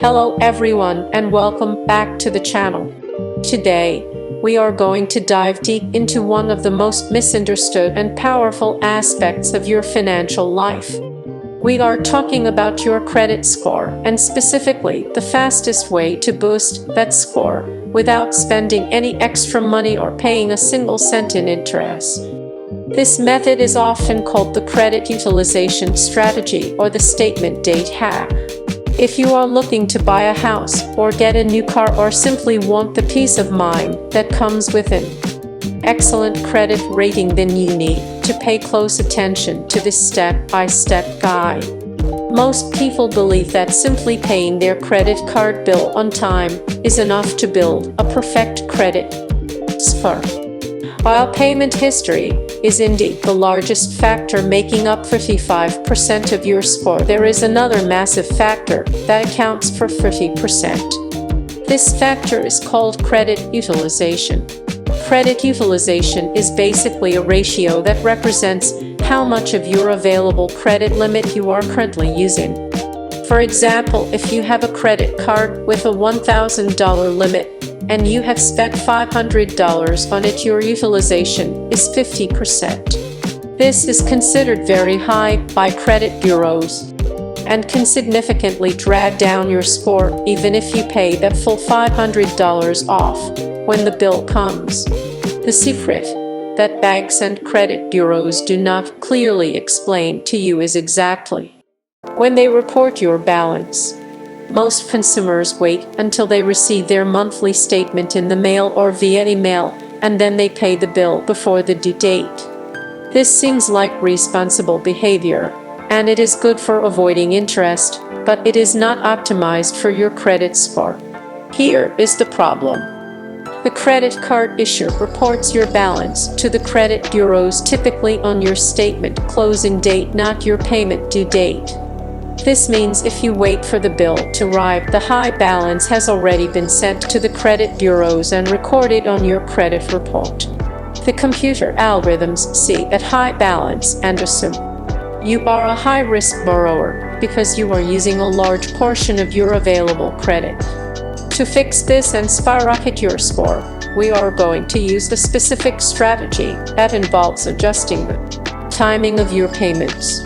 Hello everyone and welcome back to the channel. Today, we are going to dive deep into one of the most misunderstood and powerful aspects of your financial life. We are talking about your credit score and specifically the fastest way to boost that score without spending any extra money or paying a single cent in interest. This method is often called the credit utilization strategy or the statement date hack. If you are looking to buy a house or get a new car or simply want the peace of mind that comes with an excellent credit rating, then you need to pay close attention to this step-by-step guide. Most people believe that simply paying their credit card bill on time is enough to build a perfect credit score. While payment history is indeed the largest factor, making up 55% of your score, there is another massive factor that accounts for 30%. This factor is called credit utilization. Credit utilization is basically a ratio that represents how much of your available credit limit you are currently using. For example, if you have a credit card with a $1,000 limit, and you have spent $500 on it, your utilization is 50%. This is considered very high by credit bureaus and can significantly drag down your score even if you pay that full $500 off when the bill comes. The secret that banks and credit bureaus do not clearly explain to you is exactly when they report your balance. Most consumers wait until they receive their monthly statement in the mail or via email, and then they pay the bill before the due date. This seems like responsible behavior, and it is good for avoiding interest, but it is not optimized for your credit score. Here is the problem. The credit card issuer reports your balance to the credit bureaus typically on your statement closing date, not your payment due date. This means if you wait for the bill to arrive, the high balance has already been sent to the credit bureaus and recorded on your credit report. The computer algorithms see that high balance and assume you are a high-risk borrower because you are using a large portion of your available credit. To fix this and skyrocket your score, we are going to use the specific strategy that involves adjusting the timing of your payments.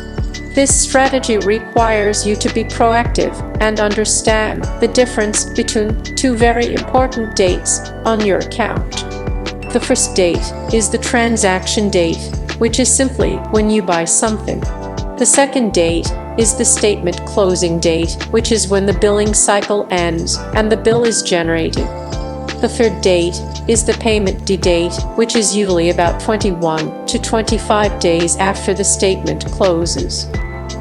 This strategy requires you to be proactive and understand the difference between two very important dates on your account. The first date is the transaction date, which is simply when you buy something. The second date is the statement closing date, which is when the billing cycle ends and the bill is generated. The third date is the payment due date, which is usually about 21 to 25 days after the statement closes.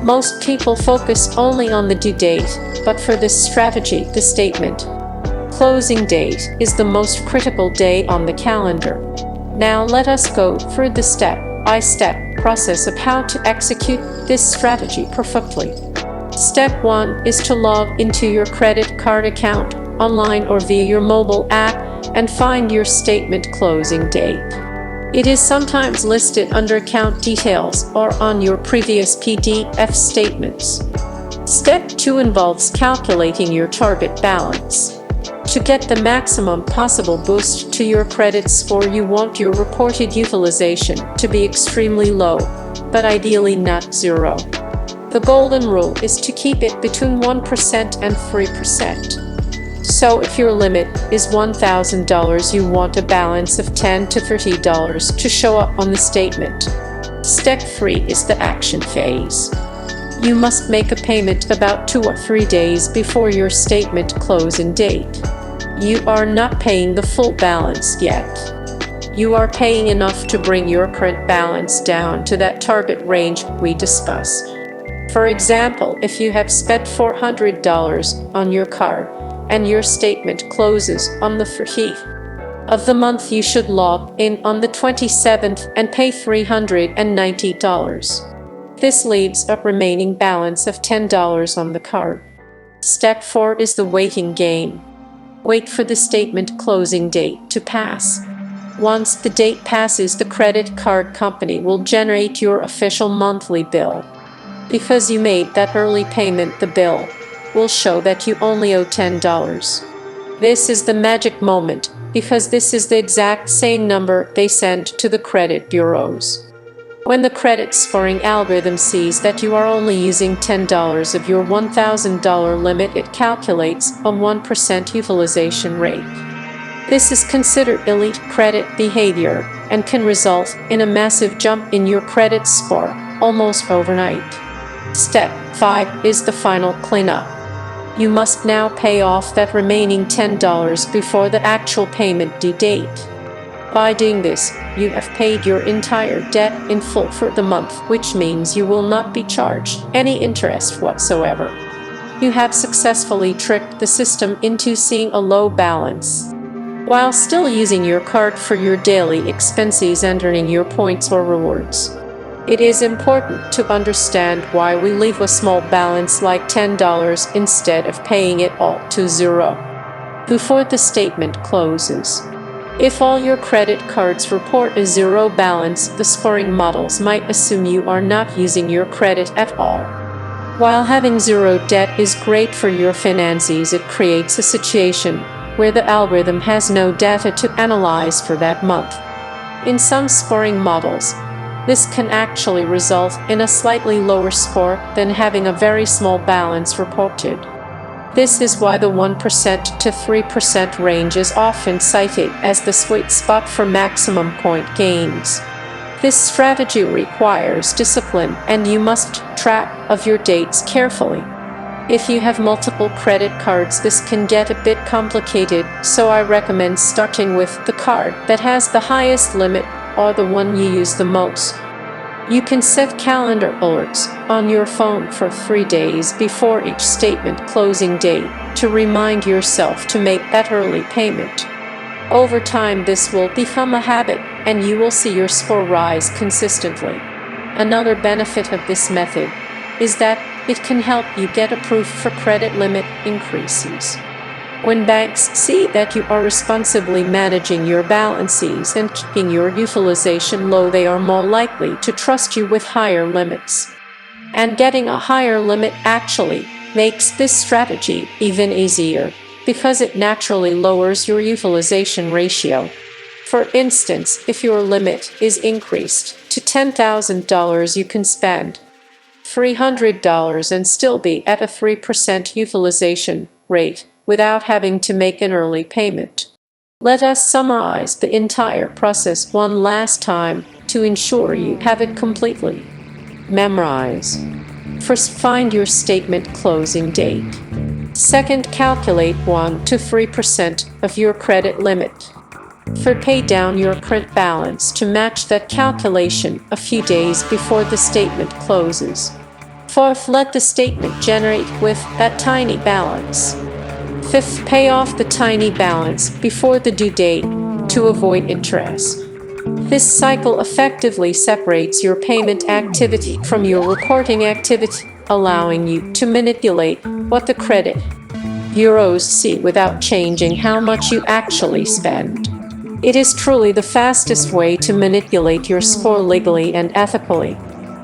Most people focus only on the due date, but for this strategy, the statement closing date is the most critical day on the calendar. Now let us go through the step-by-step process of how to execute this strategy perfectly. Step 1 is to log into your credit card account online or via your mobile app and find your statement closing date. It is sometimes listed under account details or on your previous PDF statements. Step 2 involves calculating your target balance. To get the maximum possible boost to your credit score, you want your reported utilization to be extremely low, but ideally not zero. The golden rule is to keep it between 1% and 3%. So if your limit is $1,000, you want a balance of $10 to $30 to show up on the statement. Step 3 is the action phase. You must make a payment about 2 or 3 days before your statement closing date. You are not paying the full balance yet. You are paying enough to bring your current balance down to that target range we discussed. For example, if you have spent $400 on your card, and your statement closes on the 30th of the month, you should log in on the 27th and pay $390. This leaves a remaining balance of $10 on the card. Step 4 is the waiting game. Wait for the statement closing date to pass. Once the date passes, the credit card company will generate your official monthly bill. Because you made that early payment, the bill will show that you only owe $10. This is the magic moment, because this is the exact same number they send to the credit bureaus. When the credit scoring algorithm sees that you are only using $10 of your $1,000 limit, it calculates a 1% utilization rate. This is considered elite credit behavior and can result in a massive jump in your credit score almost overnight. Step 5 is the final cleanup. You must now pay off that remaining $10 before the actual payment due date. By doing this, you have paid your entire debt in full for the month, which means you will not be charged any interest whatsoever. You have successfully tricked the system into seeing a low balance, while still using your card for your daily expenses and earning your points or rewards. It is important to understand why we leave a small balance like $10 instead of paying it all to zero before the statement closes. If all your credit cards report a zero balance, the scoring models might assume you are not using your credit at all. While having zero debt is great for your finances, it creates a situation where the algorithm has no data to analyze for that month. In some scoring models, this can actually result in a slightly lower score than having a very small balance reported. This is why the 1% to 3% range is often cited as the sweet spot for maximum point gains. This strategy requires discipline, and you must track of your dates carefully. If you have multiple credit cards, this can get a bit complicated, so I recommend starting with the card that has the highest limit or the one you use the most. You can set calendar alerts on your phone for 3 days before each statement closing date to remind yourself to make that early payment. Over time, this will become a habit, and you will see your score rise consistently. Another benefit of this method is that it can help you get approved for credit limit increases. When banks see that you are responsibly managing your balances and keeping your utilization low, they are more likely to trust you with higher limits. And getting a higher limit actually makes this strategy even easier, because it naturally lowers your utilization ratio. For instance, if your limit is increased to $10,000, you can spend $300 and still be at a 3% utilization rate without having to make an early payment. Let us summarize the entire process one last time to ensure you have it completely memorized. First, find your statement closing date. Second, calculate 1 to 3% of your credit limit. Third, pay down your credit balance to match that calculation a few days before the statement closes. Fourth, let the statement generate with that tiny balance. Fifth, pay off the tiny balance before the due date to avoid interest. This cycle effectively separates your payment activity from your reporting activity, allowing you to manipulate what the credit bureaus see without changing how much you actually spend. It is truly the fastest way to manipulate your score legally and ethically.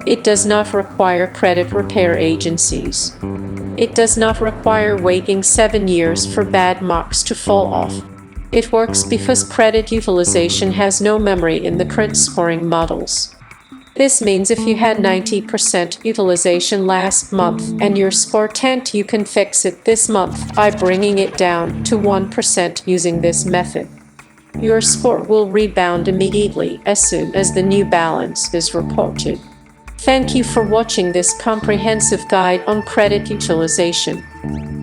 It does not require credit repair agencies. It does not require waiting 7 years for bad marks to fall off. It works because credit utilization has no memory in the credit scoring models. This means if you had 90% utilization last month and your score 10, you can fix it this month by bringing it down to 1% using this method. Your score will rebound immediately as soon as the new balance is reported. Thank you for watching this comprehensive guide on credit utilization.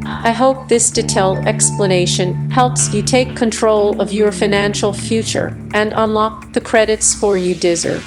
I hope this detailed explanation helps you take control of your financial future and unlock the credit score you deserve.